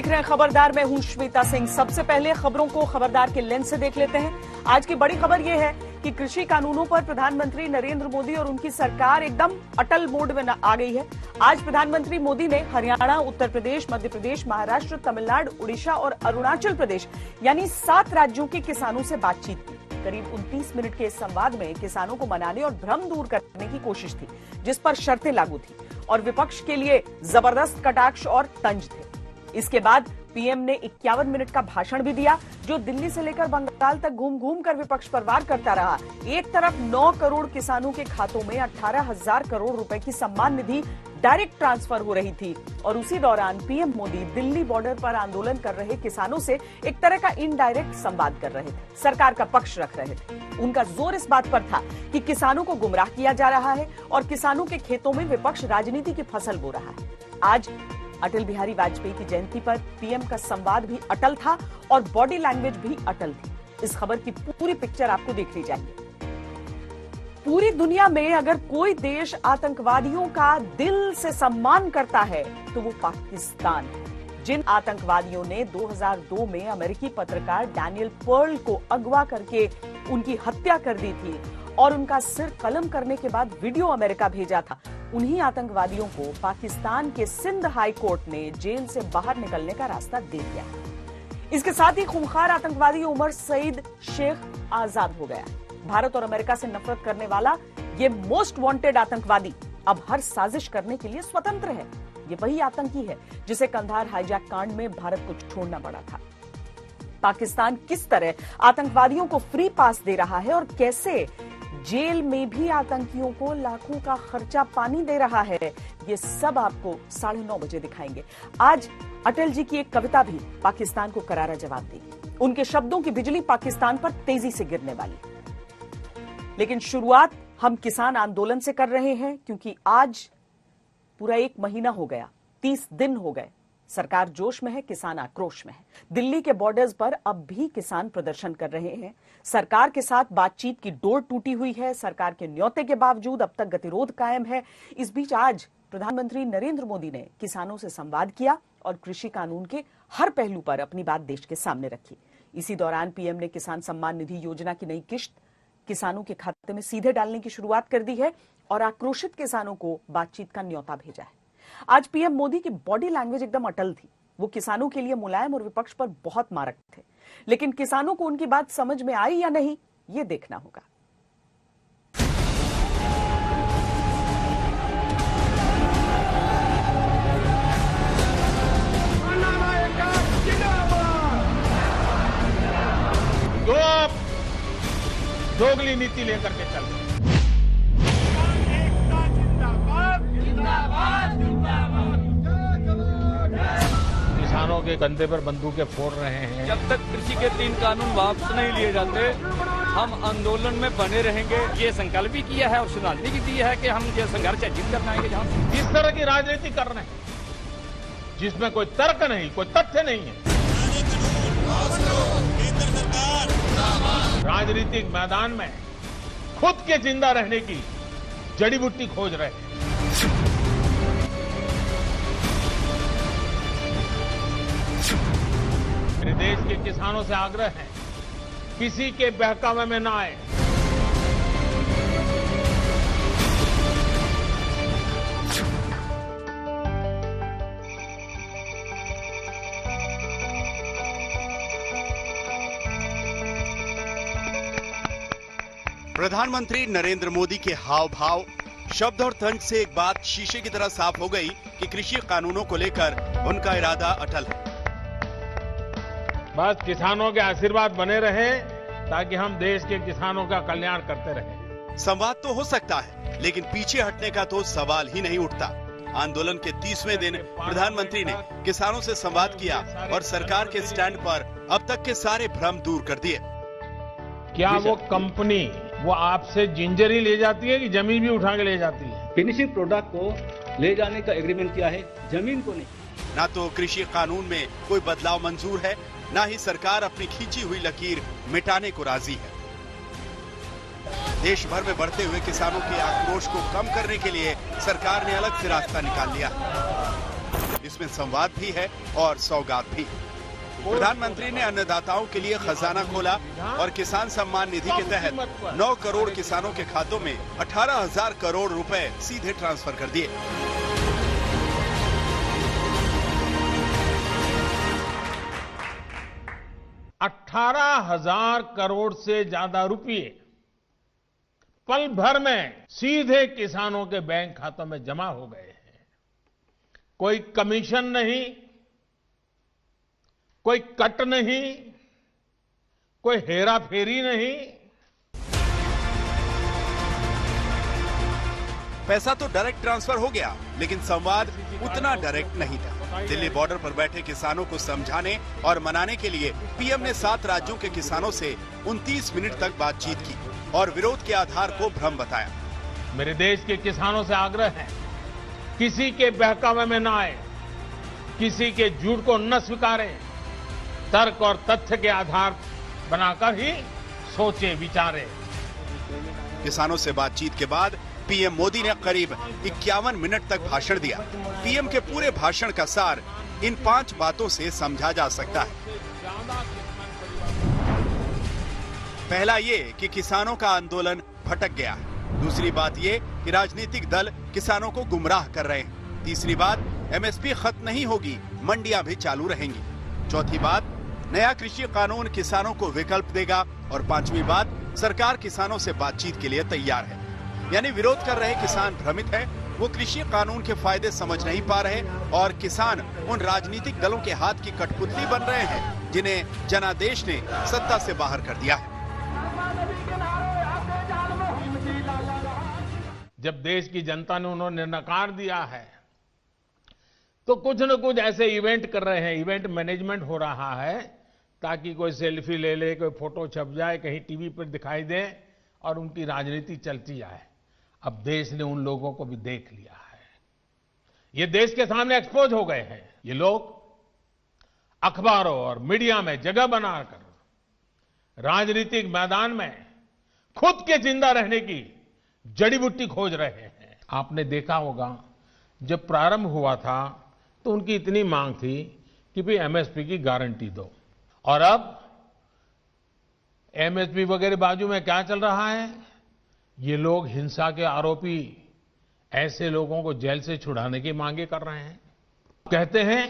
देख रहे हैं खबरदार। मैं हूं श्वेता सिंह। सबसे पहले खबरों को खबरदार के लेंस से देख लेते हैं। आज की बड़ी खबर यह है कि कृषि कानूनों पर प्रधानमंत्री नरेंद्र मोदी और उनकी सरकार एकदम अटल मोड में आ गई है। आज प्रधानमंत्री मोदी ने हरियाणा, उत्तर प्रदेश, मध्य प्रदेश, महाराष्ट्र, तमिलनाडु, उड़ीसा और अरुणाचल प्रदेश यानी 7 राज्यों के किसानों से बातचीत की। करीब 29 मिनट के इस संवाद में किसानों को मनाने और भ्रम दूर करने की कोशिश थी, जिस पर शर्तें लागू थी और विपक्ष के लिए जबरदस्त कटाक्ष और तंज थे। इसके बाद पीएम ने 51 मिनट का भाषण भी दिया, जो दिल्ली से लेकर बंगाल तक घूम घूम कर विपक्ष पर वार करता रहा। एक तरफ 9 करोड़ किसानों के खातों में 18,000 करोड़ रुपए की सम्मान निधि डायरेक्ट ट्रांसफर हो रही थी और उसी दौरान पीएम मोदी दिल्ली बॉर्डर पर आंदोलन कर रहे किसानों से एक तरह का इनडायरेक्ट संवाद कर रहे थे, सरकार का पक्ष रख रहे थे। उनका जोर इस बात पर था कि किसानों को गुमराह किया जा रहा है और किसानों के खेतों में विपक्ष राजनीति की फसल बो रहा है। आज अटल बिहारी वाजपेयी की जयंती पर पीएम का संवाद भी अटल था और बॉडी लैंग्वेज भी अटल थी। इस खबर की पूरी पिक्चर आपको देखनी चाहिए। पूरी दुनिया में अगर कोई देश आतंकवादियों का दिल से सम्मान करता है तो वो पाकिस्तान है। जिन आतंकवादियों ने 2002 में अमेरिकी पत्रकार डैनियल पर्ल को अगवा करके उनकी हत्या कर दी थी और उनका सिर कलम करने के बाद वीडियो अमेरिका भेजा था, उन्हीं आतंकवादियों को पाकिस्तान के सिंध हाई कोर्ट ने जेल से बाहर निकलने का रास्ता दे दिया। इसके साथ ही खूंखार आतंकवादी उमर सईद शेख आजाद हो गया। भारत और अमेरिका से नफरत करने वाला ये मोस्ट वांटेड आतंकवादी अब हर साजिश करने के लिए स्वतंत्र है। ये वही आतंकी है जिसे कंधार हाईजैक कांड में भारत को छोड़ना पड़ा था। पाकिस्तान किस तरह आतंकवादियों को फ्री पास दे रहा है और कैसे जेल में भी आतंकियों को लाखों का खर्चा पानी दे रहा है, ये सब आपको 9:30 बजे दिखाएंगे। आज अटल जी की एक कविता भी पाकिस्तान को करारा जवाब देगी। उनके शब्दों की बिजली पाकिस्तान पर तेजी से गिरने वाली। लेकिन शुरुआत हम किसान आंदोलन से कर रहे हैं, क्योंकि आज पूरा 1 महीना हो गया, 30 दिन हो गए। सरकार जोश में है, किसान आक्रोश में है। दिल्ली के बॉर्डर्स पर अब भी किसान प्रदर्शन कर रहे हैं। सरकार के साथ बातचीत की डोर टूटी हुई है। सरकार के न्योते के बावजूद अब तक गतिरोध कायम है। इस बीच आज प्रधानमंत्री नरेंद्र मोदी ने किसानों से संवाद किया और कृषि कानून के हर पहलू पर अपनी बात देश के सामने रखी। इसी दौरान पीएम ने किसान सम्मान निधि योजना की नई किश्त किसानों के खाते में सीधे डालने की शुरुआत कर दी है और आक्रोशित किसानों को बातचीत का न्योता भेजा है। आज पीएम मोदी की बॉडी लैंग्वेज एकदम अटल थी। वो किसानों के लिए मुलायम और विपक्ष पर बहुत मारक थे, लेकिन किसानों को उनकी बात समझ में आई या नहीं, ये देखना होगा। जो आप दोगली नीति लेकर के चल रहे हैं। किसानों के कंधे पर बंदूकें फोड़ रहे हैं। जब तक कृषि के 3 कानून वापस नहीं लिए जाते, हम आंदोलन में बने रहेंगे। ये संकल्प भी किया है और श्रद्धांजलि भी दी है कि हम ये संघर्ष जीत कर आएंगे। जहाँ इस तरह की राजनीति कर रहे हैं जिसमें कोई तर्क नहीं, कोई तथ्य नहीं है। राजनीतिक मैदान में खुद के जिंदा रहने की जड़ी बूटी खोज रहे हैं। मेरे देश के किसानों से आग्रह है, किसी के बहकावे में ना आए। प्रधानमंत्री नरेंद्र मोदी के हाव भाव, शब्द और तंज से एक बात शीशे की तरह साफ हो गई कि कृषि कानूनों को लेकर उनका इरादा अटल है। बस किसानों के आशीर्वाद बने रहे ताकि हम देश के किसानों का कल्याण करते रहें। संवाद तो हो सकता है, लेकिन पीछे हटने का तो सवाल ही नहीं उठता। आंदोलन के 30वें दिन प्रधानमंत्री ने किसानों से संवाद किया और सरकार के स्टैंड पर अब तक के सारे भ्रम दूर कर दिए। क्या वो कंपनी वो आपसे जिंजर ही ले जाती है कि जमीन भी उठा के ले जाती है? फिनिशिंग प्रोडक्ट को ले जाने का एग्रीमेंट किया है, जमीन को नहीं। ना तो कृषि कानून में कोई बदलाव मंजूर है, ना ही सरकार अपनी खींची हुई लकीर मिटाने को राजी है। देश भर में बढ़ते हुए किसानों के आक्रोश को कम करने के लिए सरकार ने अलग से रास्ता निकाल लिया। इसमें संवाद भी है और सौगात भी। प्रधानमंत्री ने अन्नदाताओं के लिए खजाना खोला और किसान सम्मान निधि के तहत 9 करोड़ किसानों के खातों में 18,000 करोड़ रुपए सीधे ट्रांसफर कर दिए। $18,000 करोड़ से ज्यादा रुपये पल भर में सीधे किसानों के बैंक खातों में जमा हो गए हैं। कोई कमीशन नहीं, कोई कट नहीं, कोई हेराफेरी नहीं। पैसा तो डायरेक्ट ट्रांसफर हो गया, लेकिन संवाद उतना डायरेक्ट नहीं था। दिल्ली बॉर्डर पर बैठे किसानों को समझाने और मनाने के लिए पीएम ने 7 राज्यों के किसानों से 29 मिनट तक बातचीत की और विरोध के आधार को भ्रम बताया। मेरे देश के किसानों से आग्रह है, किसी के बहकावे में न आए, किसी के झूठ को न स्वीकारें, तर्क और तथ्य के आधार बनाकर ही सोचे विचारे। किसानों से बातचीत के बाद पीएम मोदी ने करीब 51 मिनट तक भाषण दिया। पीएम के पूरे भाषण का सार इन 5 बातों से समझा जा सकता है। पहला ये कि किसानों का आंदोलन भटक गया है। दूसरी बात ये कि राजनीतिक दल किसानों को गुमराह कर रहे हैं। तीसरी बात, एमएसपी खत्म नहीं होगी, मंडियां भी चालू रहेंगी। चौथी बात, नया कृषि कानून किसानों को विकल्प देगा। और 5वीं बात, सरकार किसानों से बातचीत के लिए तैयार है। यानी विरोध कर रहे किसान भ्रमित है, वो कृषि कानून के फायदे समझ नहीं पा रहे और किसान उन राजनीतिक दलों के हाथ की कठपुतली बन रहे हैं जिन्हें जनादेश ने सत्ता से बाहर कर दिया है। जब देश की जनता ने उन्होंने नकार दिया है तो कुछ न कुछ ऐसे इवेंट कर रहे हैं, इवेंट मैनेजमेंट हो रहा है ताकि कोई सेल्फी ले ले, कोई फोटो छप जाए, कहीं टीवी पर दिखाई दे और उनकी राजनीति चलती जाए। अब देश ने उन लोगों को भी देख लिया है, ये देश के सामने एक्सपोज हो गए हैं। ये लोग अखबारों और मीडिया में जगह बनाकर राजनीतिक मैदान में खुद के जिंदा रहने की जड़ी बूटी खोज रहे हैं। आपने देखा होगा जब प्रारंभ हुआ था तो उनकी इतनी मांग थी कि भाई एमएसपी की गारंटी दो, और अब एमएसपी वगैरह बाजू में क्या चल रहा है, ये लोग हिंसा के आरोपी ऐसे लोगों को जेल से छुड़ाने की मांगे कर रहे हैं। कहते हैं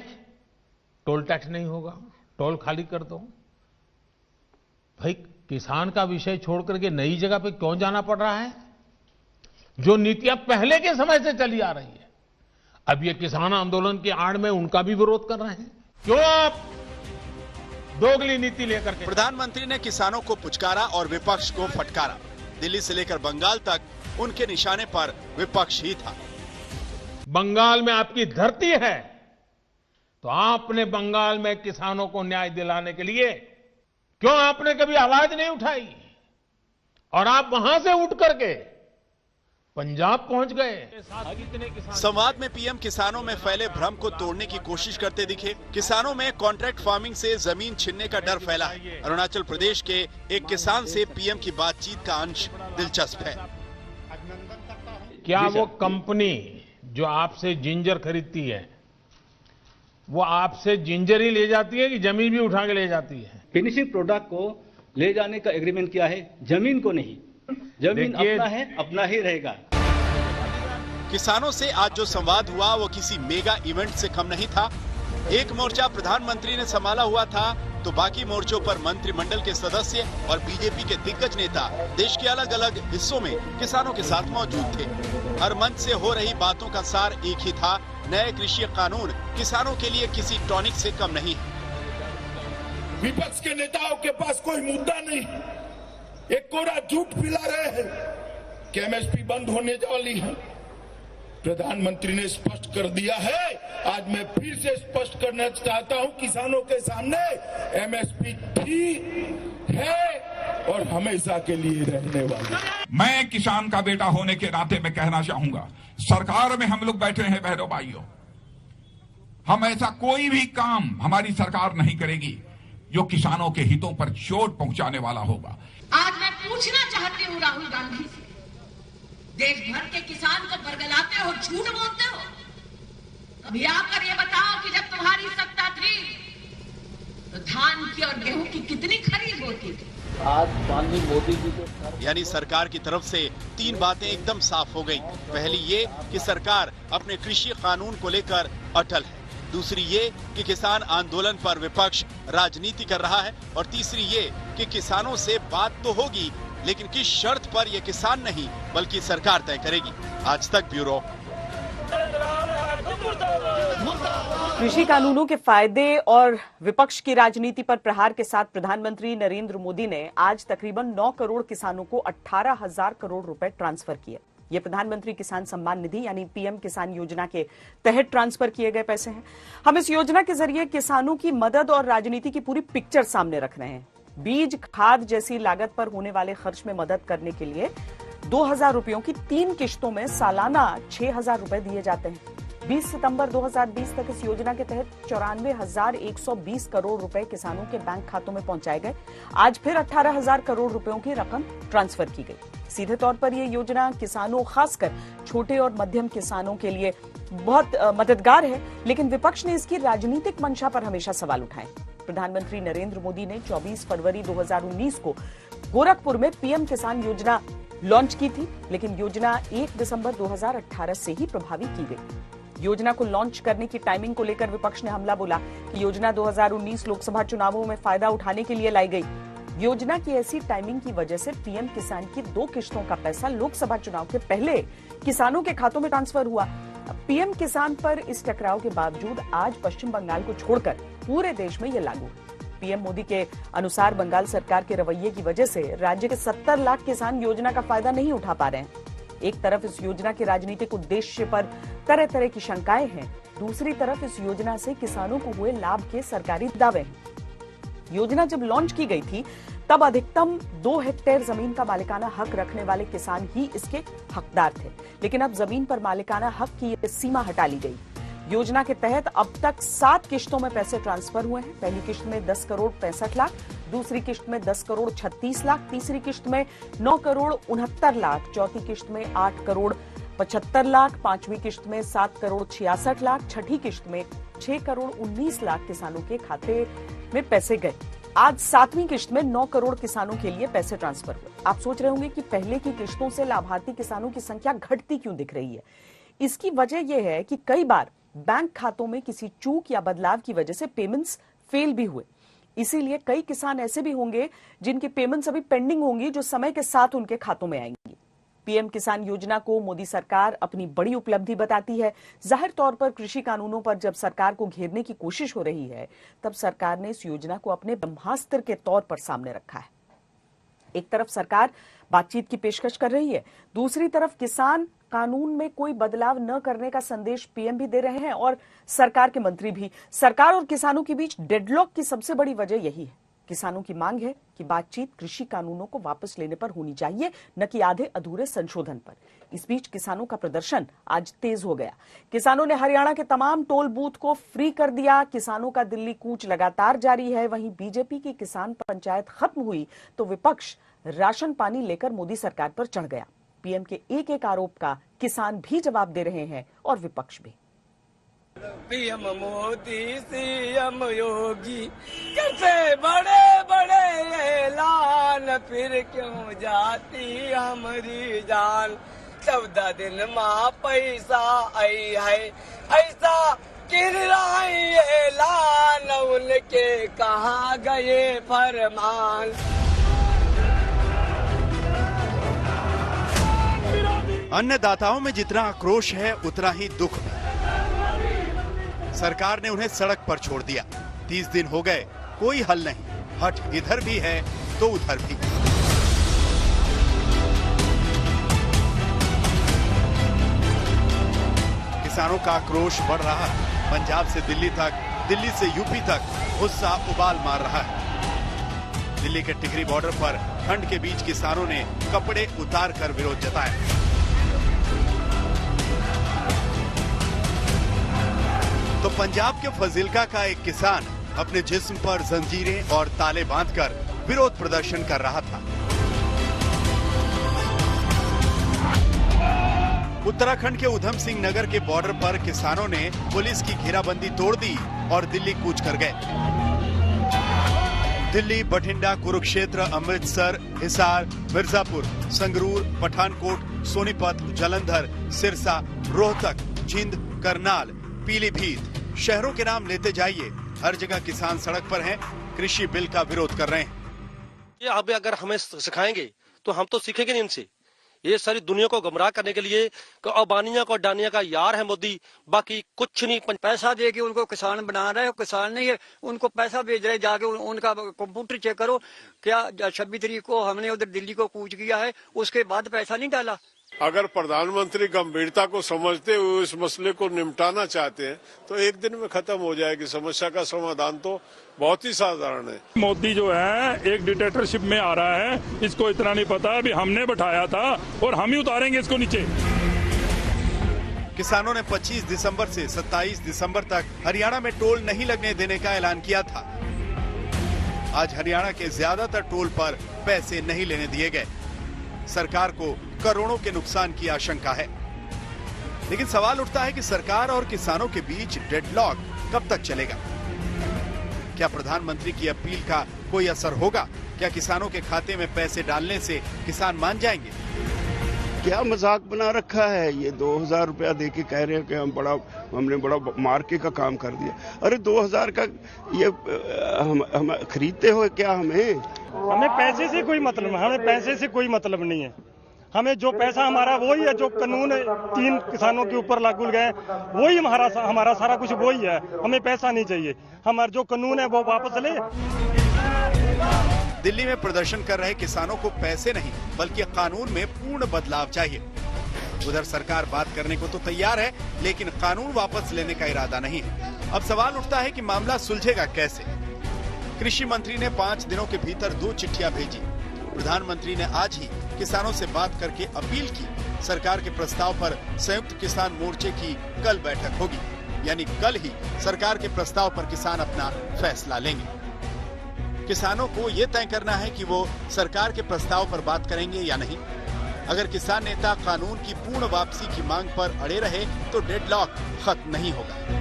टोल टैक्स नहीं होगा, टोल खाली कर दो। भाई किसान का विषय छोड़ करके नई जगह पे क्यों जाना पड़ रहा है? जो नीतियां पहले के समय से चली आ रही है, अब ये किसान आंदोलन की आड़ में उनका भी विरोध कर रहे हैं। क्यों आप दोगली नीति लेकर के? प्रधानमंत्री ने किसानों को पुचकारा और विपक्ष को फटकारा। दिल्ली से लेकर बंगाल तक उनके निशाने पर विपक्ष ही था। बंगाल में आपकी धरती है तो आपने बंगाल में किसानों को न्याय दिलाने के लिए क्यों आपने कभी आवाज नहीं उठाई? और आप वहां से उठ करके पंजाब पहुंच गए। संवाद में पीएम किसानों में फैले भ्रम को तोड़ने की कोशिश करते दिखे। किसानों में कॉन्ट्रैक्ट फार्मिंग से जमीन छीनने का डर फैला है। अरुणाचल प्रदेश के एक किसान से पीएम की बातचीत का अंश दिलचस्प है। क्या वो कंपनी जो आपसे जिंजर खरीदती है वो आपसे जिंजर ही ले जाती है कि जमीन भी उठा के ले जाती है? फिनिशिंग प्रोडक्ट को ले जाने का एग्रीमेंट किया है, जमीन को नहीं। जमीन अपना है, अपना ही रहेगा। किसानों से आज जो संवाद हुआ वो किसी मेगा इवेंट से कम नहीं था। एक मोर्चा प्रधानमंत्री ने संभाला हुआ था तो बाकी मोर्चों पर मंत्रिमंडल के सदस्य और बीजेपी के दिग्गज नेता देश के अलग अलग हिस्सों में किसानों के साथ मौजूद थे। हर मंच से हो रही बातों का सार एक ही था, नए कृषि कानून किसानों के लिए किसी टॉनिक से कम नहीं। विपक्ष के नेताओं के पास कोई मुद्दा नहीं, एक कोरा झूठ फैला रहे हैं कि एमएसपी बंद होने वाली है। प्रधानमंत्री ने स्पष्ट कर दिया है, आज मैं फिर से स्पष्ट करना चाहता हूं किसानों के सामने, एमएसपी थी, है और हमेशा के लिए रहने वाली। मैं किसान का बेटा होने के नाते में कहना चाहूंगा, सरकार में हम लोग बैठे हैं बहनों भाइयों, हम ऐसा कोई भी काम हमारी सरकार नहीं करेगी जो किसानों के हितों पर चोट पहुंचाने वाला होगा। आज मैं पूछना चाहती हूँ राहुल गांधी से, देश भर के किसान को बरगलाते हो, झूठ बोलते हो, अभी आकर ये बताओ कि जब तुम्हारी सत्ता थी तो धान की और गेहूं की कितनी खरीद होती थी? आज माननीय मोदी जी को यानी सरकार की तरफ से 3 बातें एकदम साफ हो गई। पहली ये कि सरकार अपने कृषि कानून को लेकर अटल है, दूसरी ये कि किसान आंदोलन पर विपक्ष राजनीति कर रहा है, और तीसरी ये कि किसानों से बात तो होगी लेकिन किस शर्त पर ये किसान नहीं बल्कि सरकार तय करेगी। आज तक ब्यूरो। कृषि कानूनों के फायदे और विपक्ष की राजनीति पर प्रहार के साथ प्रधानमंत्री नरेंद्र मोदी ने आज तकरीबन 9 करोड़ किसानों को 18,000 करोड़ रुपए ट्रांसफर किए। ये प्रधानमंत्री किसान सम्मान निधि यानी पीएम किसान योजना के तहत ट्रांसफर किए गए पैसे हैं। हम इस योजना के जरिए किसानों की मदद और राजनीति की पूरी पिक्चर सामने रख रहे हैं। बीज, खाद जैसी लागत पर होने वाले खर्च में मदद करने के लिए 2,000 रुपयों की 3 किश्तों में सालाना 6,000 रुपए दिए जाते हैं। 20 सितंबर 2020 तक इस योजना के तहत 94,120 करोड़ रुपए किसानों के बैंक खातों में पहुंचाए गए। आज फिर 18,000 करोड़ रुपयों की रकम ट्रांसफर की गई। सीधे तौर पर यह योजना किसानों, खासकर छोटे और मध्यम किसानों के लिए बहुत मददगार है, लेकिन विपक्ष ने इसकी राजनीतिक मंशा पर हमेशा सवाल उठाए। प्रधानमंत्री नरेंद्र मोदी ने 24 फरवरी 2019 को गोरखपुर में पीएम किसान योजना लॉन्च की थी, लेकिन योजना 1 दिसंबर 2018 से ही प्रभावी की गई। योजना को लॉन्च करने की टाइमिंग को लेकर विपक्ष ने हमला बोला कि योजना 2019 लोकसभा चुनावों में फायदा उठाने के लिए लाई गई। योजना की ऐसी टाइमिंग की वजह से पीएम किसान की 2 किश्तों का पैसा लोकसभा चुनाव के पहले किसानों के खातों में ट्रांसफर हुआ। पीएम किसान पर इस टकराव के बावजूद आज पश्चिम बंगाल को छोड़कर पूरे देश में यह लागू है। पीएम मोदी के अनुसार बंगाल सरकार के रवैये की वजह से राज्य के 70 लाख किसान योजना का फायदा नहीं उठा पा रहे हैं। एक तरफ इस योजना के राजनीतिक उद्देश्य पर तरह तरह की शंकाएं हैं, दूसरी तरफ इस योजना से किसानों को हुए लाभ के सरकारी दावे हैं। योजना जब लॉन्च की गई थी तब अधिकतम 2 हेक्टेयर जमीन का मालिकाना हक रखने वाले किसान ही इसके हकदार थे, लेकिन अब जमीन पर मालिकाना हक की सीमा हटा ली गई। योजना के तहत अब तक 7 किश्तों में पैसे ट्रांसफर हुए हैं। पहली किश्त में 10 करोड़ 65 लाख, दूसरी किश्त में 10 करोड़ 36 लाख, तीसरी किश्त में 9 करोड़ 69 लाख, चौथी किश्त में 8 करोड़ 75 लाख, पांचवी किश्त में 7 करोड़ 66 लाख, छठी किश्त में 6 करोड़ 19 लाख किसानों के खाते में पैसे गए। आज 7वीं किश्त में 9 करोड़ किसानों के लिए पैसे ट्रांसफर हुए। आप सोच रहे होंगे कि पहले की किश्तों से लाभार्थी किसानों की संख्या घटती क्यों दिख रही है। इसकी वजह यह है कि कई बार बैंक खातों में किसी चूक या बदलाव की वजह से पेमेंट्स फेल भी हुए। इसीलिए कई किसान ऐसे भी होंगे जिनकी पेमेंट्स अभी पेंडिंग होंगी, जो समय के साथ उनके खातों में आएंगी। पीएम किसान योजना को मोदी सरकार अपनी बड़ी उपलब्धि बताती है। जाहिर तौर पर कृषि कानूनों पर जब सरकार को घेरने की कोशिश हो रही है, तब सरकार ने इस योजना को अपने ब्रह्मास्त्र के तौर पर सामने रखा है। एक तरफ सरकार बातचीत की पेशकश कर रही है, दूसरी तरफ किसान कानून में कोई बदलाव न करने का संदेश पीएम भी दे रहे हैं और सरकार के मंत्री भी। सरकार और किसानों के बीच डेडलॉक की सबसे बड़ी वजह यही है। किसानों की मांग है कि बातचीत कृषि कानूनों को वापस लेने पर होनी चाहिए, न कि आधे अधूरे संशोधन पर। इस बीच किसानों का प्रदर्शन आज तेज हो गया। किसानों ने हरियाणा के तमाम टोल बूथ को फ्री कर दिया। किसानों का दिल्ली कूच लगातार जारी है। वहीं बीजेपी की किसान पंचायत खत्म हुई तो विपक्ष राशन पानी लेकर मोदी सरकार पर चढ़ गया। पीएम के एक एक आरोप का किसान भी जवाब दे रहे हैं और विपक्ष भी। पीएम मोदी, सीएम योगी, कैसे बड़े बड़े ऐलान, फिर क्यों जाती हमारी जान। 14 दिन माँ पैसा आई है, ऐसा किराए ऐलान, उनके कहाँ गए फरमान। अन्नदाताओं में जितना आक्रोश है उतना ही दुख है। सरकार ने उन्हें सड़क पर छोड़ दिया। 30 दिन हो गए, कोई हल नहीं। हट इधर भी है तो उधर भी। किसानों का आक्रोश बढ़ रहा है। पंजाब से दिल्ली तक, दिल्ली से यूपी तक गुस्सा उबाल मार रहा है। दिल्ली के टिकरी बॉर्डर पर ठंड के बीच किसानों ने कपड़े उतार कर विरोध जताया। तो पंजाब के फजीलका का एक किसान अपने जिस्म पर जंजीरें और ताले बांधकर विरोध प्रदर्शन कर रहा था। उत्तराखंड के उधम सिंह नगर के बॉर्डर पर किसानों ने पुलिस की घेराबंदी तोड़ दी और दिल्ली कूच कर गए। दिल्ली, बठिंडा, कुरुक्षेत्र, अमृतसर, हिसार, मिर्जापुर, संगरूर, पठानकोट, सोनीपत, जालंधर, सिरसा, रोहतक, जिंद, करनाल, पीलीभीत शहरों के नाम लेते जाइए, हर जगह किसान सड़क पर हैं, कृषि बिल का विरोध कर रहे हैं। ये अब अगर हमें सिखाएंगे तो हम तो सीखेंगे नहीं इनसे। ये सारी दुनिया को गुमराह करने के लिए अबानिया को डानिया का यार है मोदी, बाकी कुछ नहीं। पैसा दे के उनको किसान बना रहे हो, किसान नहीं है उनको पैसा भेज रहे, जाके उनका कंप्यूटर चेक करो। क्या 26 तारीख को हमने उधर दिल्ली को कूच किया है, उसके बाद पैसा नहीं डाला। अगर प्रधानमंत्री गंभीरता को समझते हुए इस मसले को निपटाना चाहते हैं तो एक दिन में खत्म हो जाएगी। समस्या का समाधान तो बहुत ही साधारण है। मोदी जो है एक डिक्टेटरशिप में आ रहा है, इसको इतना नहीं पता अभी हमने बैठाया था और हम ही उतारेंगे इसको नीचे। किसानों ने 25 दिसंबर से 27 दिसंबर तक हरियाणा में टोल नहीं लगने देने का ऐलान किया था। आज हरियाणा के ज्यादातर टोल पर पैसे नहीं लेने दिए गए। सरकार को करोड़ों के नुकसान की आशंका है। लेकिन सवाल उठता है कि सरकार और किसानों के बीच डेडलॉक कब तक चलेगा? क्या प्रधानमंत्री की अपील का कोई असर होगा? क्या किसानों के खाते में पैसे डालने से किसान मान जाएंगे? क्या मजाक बना रखा है? ये 2000 रुपया दे के कह रहे हैं कि हमने बड़ा मार्के का काम कर दिया। अरे 2000 का ये हम खरीदते हो क्या? हमें पैसे से कोई मतलब, हमें पैसे से कोई मतलब नहीं है। हमें जो पैसा हमारा वही है, जो कानून 3 किसानों के ऊपर लागू गए वही हमारा सारा कुछ वही है। हमें पैसा नहीं चाहिए, हमारा जो कानून है वो वापस ले। दिल्ली में प्रदर्शन कर रहे किसानों को पैसे नहीं बल्कि कानून में पूर्ण बदलाव चाहिए। उधर सरकार बात करने को तो तैयार है, लेकिन कानून वापस लेने का इरादा नहीं है। अब सवाल उठता है कि मामला सुलझेगा कैसे? कृषि मंत्री ने 5 दिनों के भीतर 2 चिट्ठियां भेजी। प्रधानमंत्री ने आज ही किसानों से बात करके अपील की। सरकार के प्रस्ताव पर संयुक्त किसान मोर्चे की कल बैठक होगी, यानी कल ही सरकार के प्रस्ताव पर किसान अपना फैसला लेंगे। किसानों को ये तय करना है कि वो सरकार के प्रस्ताव पर बात करेंगे या नहीं। अगर किसान नेता कानून की पूर्ण वापसी की मांग पर अड़े रहे तो डेडलॉक खत्म नहीं होगा।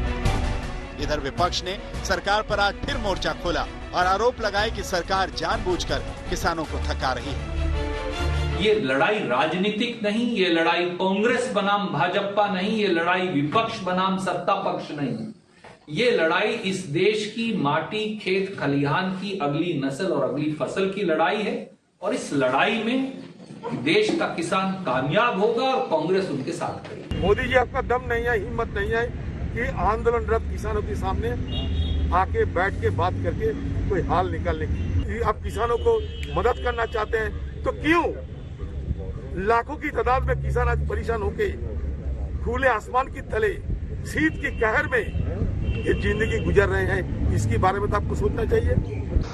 इधर विपक्ष ने सरकार पर आज फिर मोर्चा खोला और आरोप लगाए कि सरकार जानबूझकर किसानों को थका रही है। ये लड़ाई राजनीतिक नहीं, ये लड़ाई कांग्रेस बनाम भाजपा नहीं, ये लड़ाई विपक्ष बनाम सत्ता पक्ष नहीं। ये लड़ाई इस देश की माटी, खेत खलिहान की अगली नस्ल और अगली फसल की लड़ाई है। और इस लड़ाई में देश का किसान कामयाब होगा और कांग्रेस उनके साथ खड़ी। मोदी जी आपका दम नहीं है, हिम्मत नहीं है कि आंदोलनरत किसानों के सामने आके बैठ के बात करके कोई हाल निकालने की। आप किसानों को मदद करना चाहते हैं तो क्यों? लाखों की तादाद में किसान आज परेशान होके खुले आसमान की तले शीत की कहर में ये जिंदगी गुजर रहे हैं। इसके बारे में तो आपको सोचना चाहिए।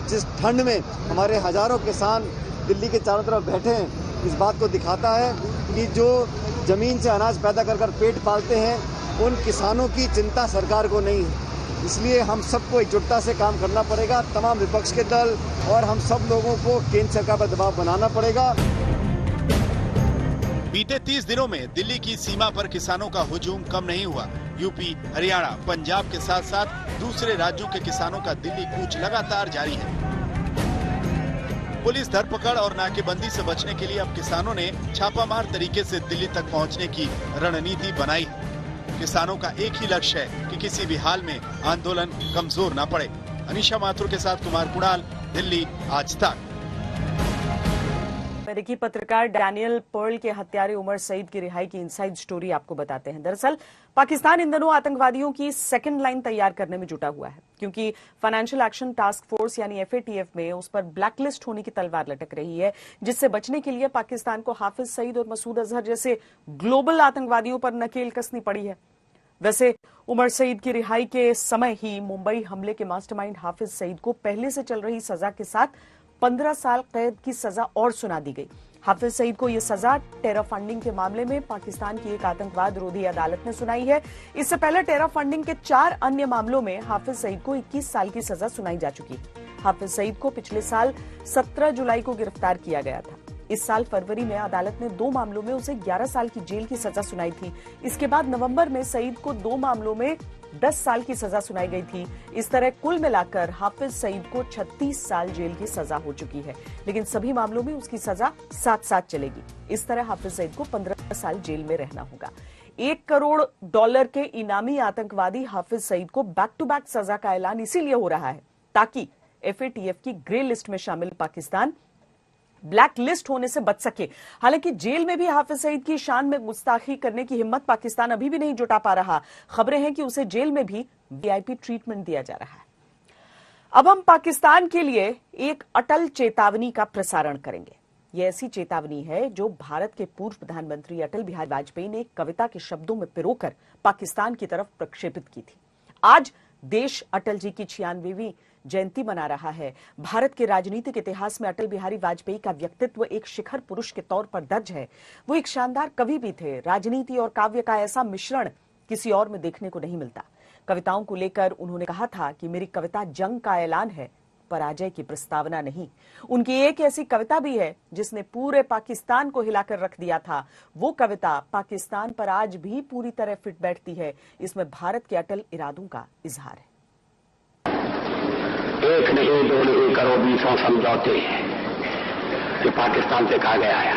जिस ठंड में हमारे हजारों किसान दिल्ली के चारों तरफ बैठे हैं, इस बात को दिखाता है कि जो जमीन से अनाज पैदा कर पेट पालते हैं उन किसानों की चिंता सरकार को नहीं है। इसलिए हम सबको एकजुटता से काम करना पड़ेगा। तमाम विपक्ष के दल और हम सब लोगों को केंद्र सरकार पर दबाव बनाना पड़ेगा। बीते 30 दिनों में दिल्ली की सीमा पर किसानों का हुजूम कम नहीं हुआ। यूपी, हरियाणा, पंजाब के साथ साथ दूसरे राज्यों के किसानों का दिल्ली कूच लगातार जारी है। पुलिस धरपकड़ और नाकेबंदी से बचने के लिए अब किसानों ने छापामार तरीके से दिल्ली तक पहुंचने की रणनीति बनाई है। किसानों का एक ही लक्ष्य है कि किसी भी हाल में आंदोलन कमजोर न पड़े। अनीशा माथुर के साथ कुमार कुणाल, दिल्ली, आज तक। अमेरिकी पत्रकार डैनियल पर्ल के हत्यारे उमर सईद की रिहाई की इनसाइड स्टोरी आपको बताते हैं। दरअसल पाकिस्तान इन दिनों आतंकवादियों की सेकंड लाइन तैयार करने में जुटा हुआ है, क्योंकि फाइनेंशियल एक्शन टास्क फोर्स यानी FATF में उस पर ब्लैकलिस्ट होने की तलवार लटक रही है, जिससे बचने के लिए पाकिस्तान को हाफिज सईद और मसूद अजहर जैसे ग्लोबल आतंकवादियों पर नकेल कसनी पड़ी है। वैसे उमर सईद की रिहाई के समय ही मुंबई हमले के मास्टरमाइंड हाफिज सईद को पहले से चल रही सजा के साथ 15 साल कैद की सजा और सुना दी गई। हाफिज सईद को यह सजा टेरर फंडिंग के मामले में पाकिस्तान की एक आतंकवाद रोधी अदालत ने सुनाई है। इससे पहले टेरर फंडिंग के 4 अन्य मामलों में हाफिज सईद को 21 साल की सजा सुनाई जा चुकी है। हाफिज सईद को पिछले साल 17 जुलाई को गिरफ्तार किया गया था। इस साल फरवरी में अदालत ने 2 मामलों में उसे 11 साल की जेल की सजा सुनाई थी। इसके बाद नवंबर में सईद को 2 मामलों में 10 साल की सजा सुनाई गई थी। इस तरह कुल मिलाकर हाफिज सईद को 36 साल जेल की सजा हो चुकी है, लेकिन सभी मामलों में उसकी सजा साथ-साथ चलेगी। इस तरह हाफिज सईद को 15 साल जेल में रहना होगा। $1 करोड़ के इनामी आतंकवादी हाफिज सईद को बैक टू बैक सजा का ऐलान इसीलिए हो रहा है ताकि FATF की ग्रे लिस्ट में शामिल पाकिस्तान ब्लैक लिस्ट होने से बच सके। हालांकि जेल में भी हाफिज सईद की शान में गुस्ताखी करने की हिम्मत पाकिस्तान अभी भी नहीं जुटा पा रहा। खबरें हैं कि उसे जेल में भी VIP ट्रीटमेंट दिया जा रहा है। अब हम पाकिस्तान के लिए एक अटल चेतावनी का प्रसारण करेंगे। यह ऐसी चेतावनी है जो भारत के पूर्व प्रधानमंत्री अटल बिहारी वाजपेयी ने कविता के शब्दों में पिरोकर पाकिस्तान की तरफ प्रक्षेपित की थी। आज देश अटल जी की 96वीं जयंती मना रहा है। भारत के राजनीतिक इतिहास में अटल बिहारी वाजपेयी का व्यक्तित्व एक शिखर पुरुष के तौर पर दर्ज है। वो एक शानदार कवि भी थे। राजनीति और काव्य का ऐसा मिश्रण किसी और में देखने को नहीं मिलता। कविताओं को लेकर उन्होंने कहा था कि मेरी कविता जंग का ऐलान है, पराजय की प्रस्तावना नहीं। उनकी एक ऐसी कविता भी है जिसने पूरे पाकिस्तान को हिलाकर रख दिया था। वो कविता पाकिस्तान पर आज भी पूरी तरह फिट बैठती है। इसमें भारत के अटल इरादों का इजहार है। एक नहीं, दो नहीं, करो 20 समझौते ये पाकिस्तान से कहा गया है।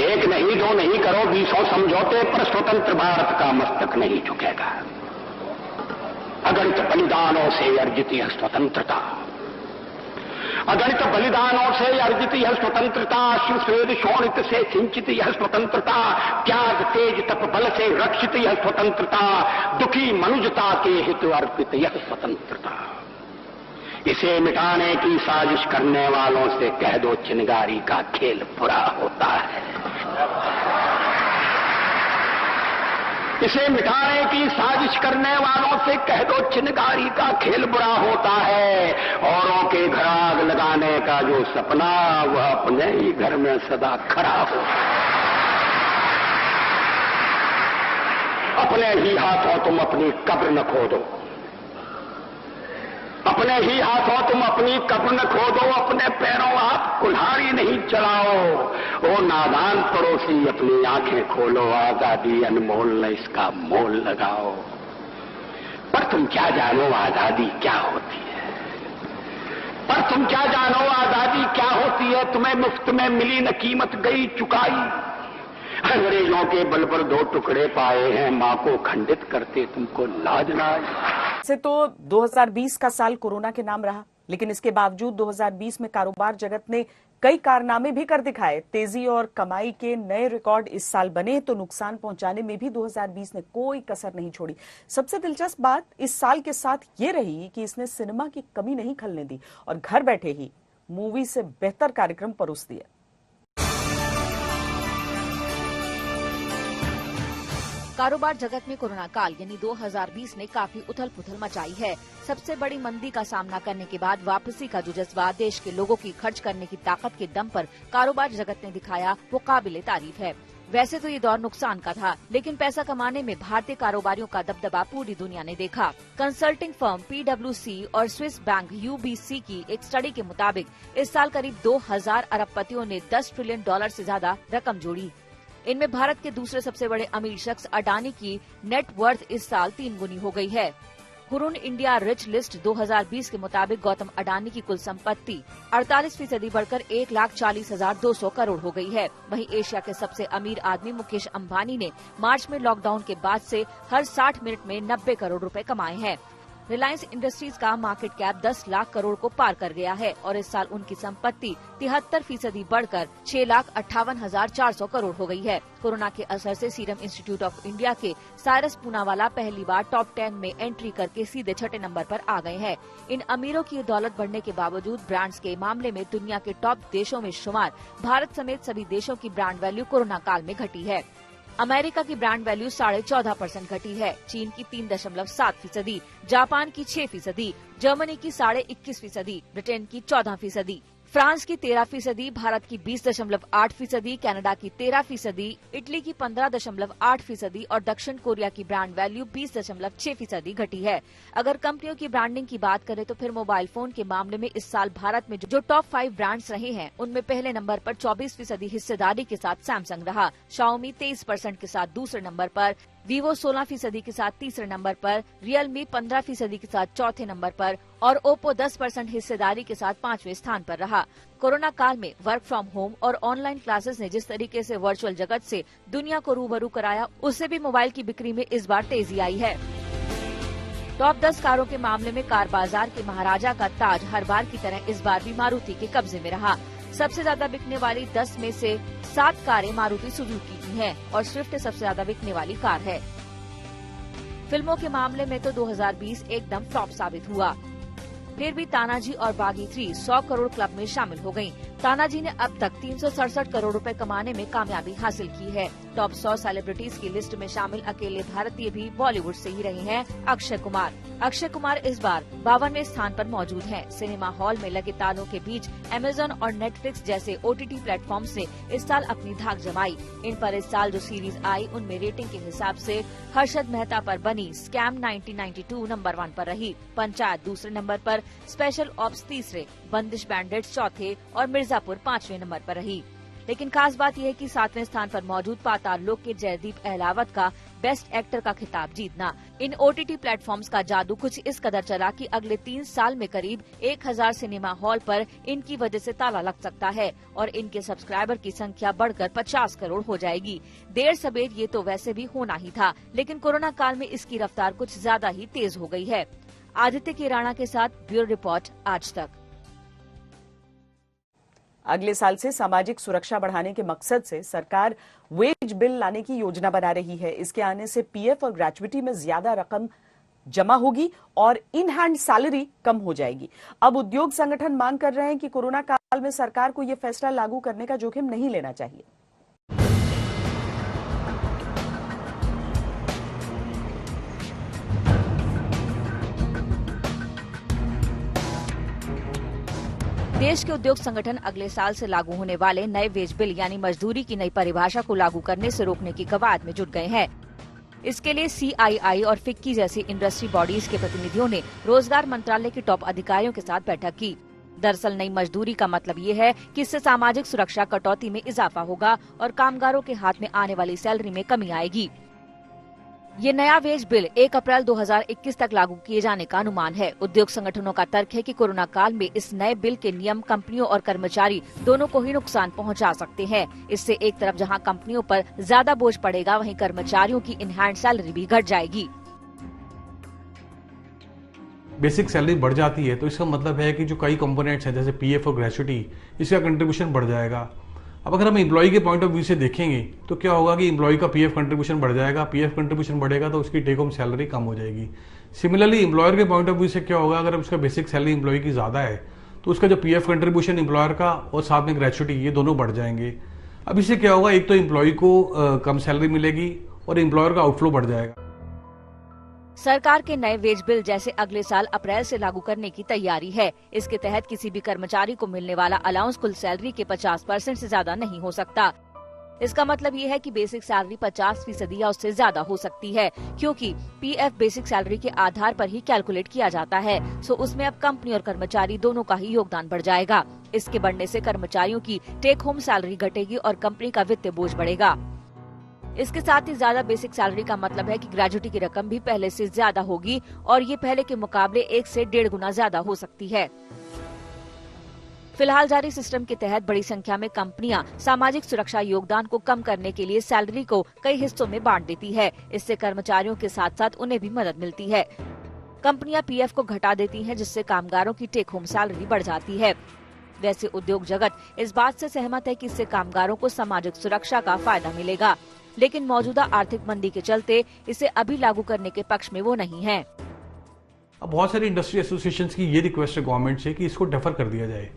एक नहीं, दो नहीं, करो 20 समझौते, पर स्वतंत्र भारत का मस्तक नहीं झुकेगा। अगणित बलिदानों से अर्जित यह स्वतंत्रता, अगणित बलिदानों से अर्जित यह स्वतंत्रता, शिवस्वेद शोणित से सिंचित यह स्वतंत्रता, त्याग तेज तप बल से रक्षित यह स्वतंत्रता, दुखी मनुजता के हित अर्पित यह स्वतंत्रता। इसे मिटाने की साजिश करने वालों से कह दो चिनगारी का खेल बुरा होता है। इसे मिटाने की साजिश करने वालों से कह दो चिनगारी का खेल बुरा होता है। औरों के घर आग लगाने का जो सपना, वह अपने ही घर में सदा खड़ा हो। अपने ही हाथों तुम अपनी कब्र न खोदो, अपने ही हाथों तुम अपनी कब्र न खोदो, अपने पैरों आप कुल्हाड़ी नहीं चलाओ। ओ नादान पड़ोसी अपनी आंखें खोलो, आजादी अनमोल न इसका मोल लगाओ। पर तुम क्या जानो आजादी क्या होती है, पर तुम क्या जानो आजादी क्या होती है। तुम्हें मुफ्त में मिली न कीमत गई चुकाई। अंग्रेजों के बल पर 2 टुकड़े पाए हैं, मां को खंडित करते तुमको लाज ना आई। से तो 2020 का साल कोरोना के नाम रहा, लेकिन इसके बावजूद 2020 में कारोबार जगत ने कई कारनामे भी कर दिखाए। तेजी और कमाई के नए रिकॉर्ड इस साल बने, तो नुकसान पहुंचाने में भी 2020 ने कोई कसर नहीं छोड़ी। सबसे दिलचस्प बात इस साल के साथ ये रही कि इसने सिनेमा की कमी नहीं खलने दी और घर बैठे ही मूवी से बेहतर कार्यक्रम परोस दिए। कारोबार जगत में कोरोना काल यानी 2020 ने काफी उथल पुथल मचाई है। सबसे बड़ी मंदी का सामना करने के बाद वापसी का जो जज्बा देश के लोगों की खर्च करने की ताकत के दम पर कारोबार जगत ने दिखाया, वो काबिले तारीफ है। वैसे तो ये दौर नुकसान का था, लेकिन पैसा कमाने में भारतीय कारोबारियों का दबदबा पूरी दुनिया ने देखा। कंसल्टिंग फर्म PwC और स्विस बैंक UBC की एक स्टडी के मुताबिक इस साल करीब 2000 अरबपतियों ने $10 ट्रिलियन से ज्यादा रकम जोड़ी। इनमें भारत के दूसरे सबसे बड़े अमीर शख्स अडानी की नेट वर्थ इस साल 3 गुनी हो गई है। हुरुन इंडिया रिच लिस्ट 2020 के मुताबिक गौतम अडानी की कुल संपत्ति 48% बढ़कर 1,40,200 करोड़ हो गई है। वहीं एशिया के सबसे अमीर आदमी मुकेश अंबानी ने मार्च में लॉकडाउन के बाद से हर 60 मिनट में 90 करोड़ रुपए कमाए हैं। रिलायंस इंडस्ट्रीज का मार्केट कैप 10 लाख करोड़ को पार कर गया है और इस साल उनकी संपत्ति 73% बढ़कर 6,58,400 करोड़ हो गई है। कोरोना के असर से सीरम इंस्टीट्यूट ऑफ इंडिया के साइरस पूनावाला पहली बार टॉप 10 में एंट्री करके सीधे 6ठे नंबर पर आ गए हैं। इन अमीरों की दौलत बढ़ने के बावजूद ब्रांड्स के मामले में दुनिया के टॉप देशों में शुमार भारत समेत सभी देशों की ब्रांड वैल्यू कोरोना काल में घटी है। अमेरिका की ब्रांड वैल्यू 14.5% घटी है, चीन की 3.7%, जापान की 6%, जर्मनी की 21.5%, ब्रिटेन की 14%, फ्रांस की 13%, भारत की 20.8%, कनाडा की 13%, इटली की 15.8% और दक्षिण कोरिया की ब्रांड वैल्यू 20.6% घटी है। अगर कंपनियों की ब्रांडिंग की बात करें तो फिर मोबाइल फोन के मामले में इस साल भारत में जो टॉप 5 ब्रांड्स रहे हैं उनमें पहले नंबर पर 24% हिस्सेदारी के साथ सैमसंग रहा, शाओमी 23% के साथ दूसरे नंबर पर, वीवो 16% के साथ तीसरे नंबर पर, रियलमी 15% के साथ चौथे नंबर पर और ओप्पो 10% हिस्सेदारी के साथ 5वें स्थान पर रहा। कोरोना काल में वर्क फ्रॉम होम और ऑनलाइन क्लासेस ने जिस तरीके से वर्चुअल जगत से दुनिया को रूबरू कराया, उससे भी मोबाइल की बिक्री में इस बार तेजी आई है। टॉप 10 कारों के मामले में कार बाजार के महाराजा का ताज हर बार की तरह इस बार भी मारुति के कब्जे में रहा। सबसे ज्यादा बिकने वाली 10 में से 7 कारें मारुति सुजुकी की हैं और स्विफ्ट सबसे ज्यादा बिकने वाली कार है। फिल्मों के मामले में तो 2020 एकदम फ्लॉप साबित हुआ। फिर भी तानाजी और बागी 3 100 करोड़ क्लब में शामिल हो गयी। तानाजी ने अब तक 367 करोड़ रुपए कमाने में कामयाबी हासिल की है। टॉप 100 सेलिब्रिटीज की लिस्ट में शामिल अकेले भारतीय भी बॉलीवुड से ही रहे हैं अक्षय कुमार। अक्षय कुमार इस बार 52वें स्थान पर मौजूद हैं। सिनेमा हॉल में लगे तालों के बीच अमेजन और नेटफ्लिक्स जैसे OTT प्लेटफॉर्म से इस साल अपनी धाक जमाई। इन पर इस साल जो सीरीज आई उनमें रेटिंग के हिसाब से हर्षद मेहता पर बनी स्कैम 1992 नंबर 1 पर रही, पंचायत दूसरे नंबर पर, स्पेशल ऑप्स तीसरे, बंदिश बैंडिट्स चौथे और मिर्जापुर 5वें नंबर पर रही। लेकिन खास बात यह है कि 7वें स्थान पर मौजूद पाताल लोक के जयदीप अहलावत का बेस्ट एक्टर का खिताब जीतना। इन OTT प्लेटफॉर्म्स का जादू कुछ इस कदर चला कि अगले 3 साल में करीब 1000 सिनेमा हॉल पर इनकी वजह से ताला लग सकता है और इनके सब्सक्राइबर की संख्या बढ़कर 50 करोड़ हो जाएगी। देर सबेर ये तो वैसे भी होना ही था, लेकिन कोरोना काल में इसकी रफ्तार कुछ ज्यादा ही तेज हो गई है। आदित्य के राणा के साथ ब्यूरो रिपोर्ट, आज तक। अगले साल से सामाजिक सुरक्षा बढ़ाने के मकसद से सरकार वेज बिल लाने की योजना बना रही है। इसके आने से PF और ग्रेच्युटी में ज्यादा रकम जमा होगी और इन हैंड सैलरी कम हो जाएगी। अब उद्योग संगठन मांग कर रहे हैं कि कोरोना काल में सरकार को यह फैसला लागू करने का जोखिम नहीं लेना चाहिए। देश के उद्योग संगठन अगले साल से लागू होने वाले नए वेज बिल यानी मजदूरी की नई परिभाषा को लागू करने से रोकने की कवायद में जुट गए हैं। इसके लिए CII और FICCI जैसी इंडस्ट्री बॉडीज के प्रतिनिधियों ने रोजगार मंत्रालय के टॉप अधिकारियों के साथ बैठक की। दरअसल नई मजदूरी का मतलब ये है कि इससे सामाजिक सुरक्षा कटौती में इजाफा होगा और कामगारों के हाथ में आने वाली सैलरी में कमी आएगी। ये नया वेज बिल 1 अप्रैल 2021 तक लागू किए जाने का अनुमान है। उद्योग संगठनों का तर्क है कि कोरोना काल में इस नए बिल के नियम कंपनियों और कर्मचारी दोनों को ही नुकसान पहुंचा सकते हैं। इससे एक तरफ जहां कंपनियों पर ज्यादा बोझ पड़ेगा, वहीं कर्मचारियों की इन हैंड सैलरी भी घट जाएगी। बेसिक सैलरी बढ़ जाती है तो इसका मतलब है कि जो कई कंपोनेंट्स हैं जैसे PF और ग्रेच्युटी, इसका कंट्रीब्यूशन बढ़ जाएगा। अब अगर हम एम्प्लॉय के पॉइंट ऑफ व्यू से देखेंगे तो क्या होगा कि एम्प्लॉय का PF कंट्रीब्यूशन बढ़ जाएगा। PF कंट्रीब्यूशन बढ़ेगा तो उसकी टेक होम सैलरी कम हो जाएगी। सिमिलरली एम्प्लॉयर के पॉइंट ऑफ व्यू से क्या होगा, अगर उसका बेसिक सैलरी एम्प्लॉय की ज्यादा है तो उसका जो PF कंट्रीब्यूशन एम्प्लॉयर का और साथ में ग्रेच्युटी, ये दोनों बढ़ जाएंगे। अब इससे क्या होगा, एक तो एम्प्लॉय को कम सैलरी मिलेगी और एम्प्लॉयर का आउटफ्लो बढ़ जाएगा। सरकार के नए वेज बिल जैसे अगले साल अप्रैल से लागू करने की तैयारी है। इसके तहत किसी भी कर्मचारी को मिलने वाला अलाउंस कुल सैलरी के 50% से ज्यादा नहीं हो सकता। इसका मतलब ये है कि बेसिक सैलरी 50% या उससे ज्यादा हो सकती है, क्योंकि PF बेसिक सैलरी के आधार पर ही कैलकुलेट किया जाता है। सो उसमें अब कंपनी और कर्मचारी दोनों का ही योगदान बढ़ जाएगा। इसके बढ़ने से कर्मचारियों की टेक होम सैलरी घटेगी और कंपनी का वित्तीय बोझ बढ़ेगा। इसके साथ ही ज्यादा बेसिक सैलरी का मतलब है कि ग्रेच्युटी की रकम भी पहले से ज्यादा होगी और ये पहले के मुकाबले 1 से 1.5 गुना ज्यादा हो सकती है। फिलहाल जारी सिस्टम के तहत बड़ी संख्या में कंपनियां सामाजिक सुरक्षा योगदान को कम करने के लिए सैलरी को कई हिस्सों में बांट देती है। इससे कर्मचारियों के साथ साथ उन्हें भी मदद मिलती है। कंपनियां PF को घटा देती हैं, जिससे कामगारों की टेक होम सैलरी बढ़ जाती है। वैसे उद्योग जगत इस बात से सहमत है कि इससे कामगारों को सामाजिक सुरक्षा का फायदा मिलेगा, लेकिन मौजूदा आर्थिक मंदी के चलते इसे अभी लागू करने के पक्ष में वो नहीं है। अब बहुत सारी इंडस्ट्री एसोसिएशंस की ये रिक्वेस्ट है गवर्नमेंट से कि इसको डेफर कर दिया जाए।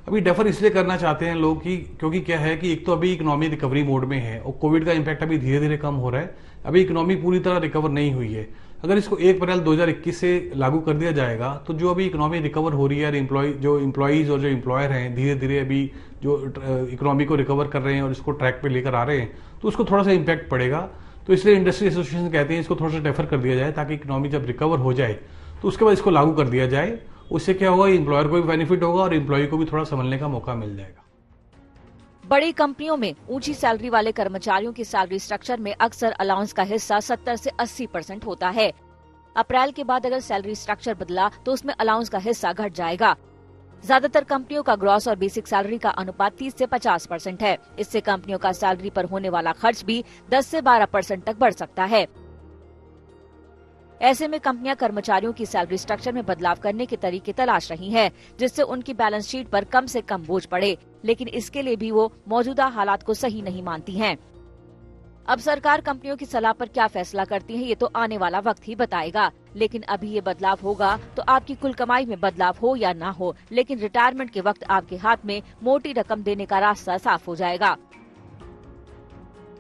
अभी डेफर इसलिए करना चाहते हैं लोग कि क्योंकि क्या है कि एक तो अभी इकोनॉमी रिकवरी मोड में है और कोविड का इम्पैक्ट अभी धीरे धीरे कम हो रहा है। अभी इकोनॉमी पूरी तरह रिकवर नहीं हुई है। अगर इसको 1 अप्रैल 2021 से लागू कर दिया जाएगा तो जो अभी इकोनॉमी रिकवर हो रही है और जो एम्प्लॉयज और जो एम्प्लॉयर हैं धीरे धीरे अभी जो इकोनॉमी को रिकवर कर रहे हैं और इसको ट्रैक पे लेकर आ रहे हैं, तो उसको थोड़ा सा इम्पैक्ट पड़ेगा। तो इसलिए इंडस्ट्री एसोसिएशन कहते हैं इसको थोड़ा सा डेफर कर दिया जाए ताकि इकोनॉमी जब रिकवर हो जाए तो उसके बाद इसको लागू कर दिया जाए। उससे क्या होगा, एम्प्लॉयर को भी बेनिफिट होगा और एम्प्लॉय को भी थोड़ा संभलने का मौका मिल जाएगा। बड़ी कंपनियों में ऊंची सैलरी वाले कर्मचारियों की सैलरी स्ट्रक्चर में अक्सर अलाउंस का हिस्सा 70 से 80% होता है। अप्रैल के बाद अगर सैलरी स्ट्रक्चर बदला तो उसमें अलाउंस का हिस्सा घट जाएगा। ज्यादातर कंपनियों का ग्रॉस और बेसिक सैलरी का अनुपात 30 से 50% है। इससे कंपनियों का सैलरी पर होने वाला खर्च भी 10 से 12% तक बढ़ सकता है। ऐसे में कंपनियां कर्मचारियों की सैलरी स्ट्रक्चर में बदलाव करने के तरीके तलाश रही हैं, जिससे उनकी बैलेंस शीट पर कम से कम बोझ पड़े, लेकिन इसके लिए भी वो मौजूदा हालात को सही नहीं मानती हैं। अब सरकार कंपनियों की सलाह पर क्या फैसला करती है ये तो आने वाला वक्त ही बताएगा। लेकिन अभी ये बदलाव होगा तो आपकी कुल कमाई में बदलाव हो या ना हो, लेकिन रिटायरमेंट के वक्त आपके हाथ में मोटी रकम देने का रास्ता साफ हो जाएगा।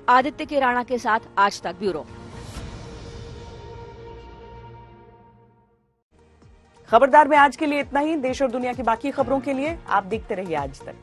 आदित्य के राणा के साथ आज तक ब्यूरो। खबरदार में आज के लिए इतना ही। देश और दुनिया की बाकी खबरों के लिए आप देखते रहिए आज तक।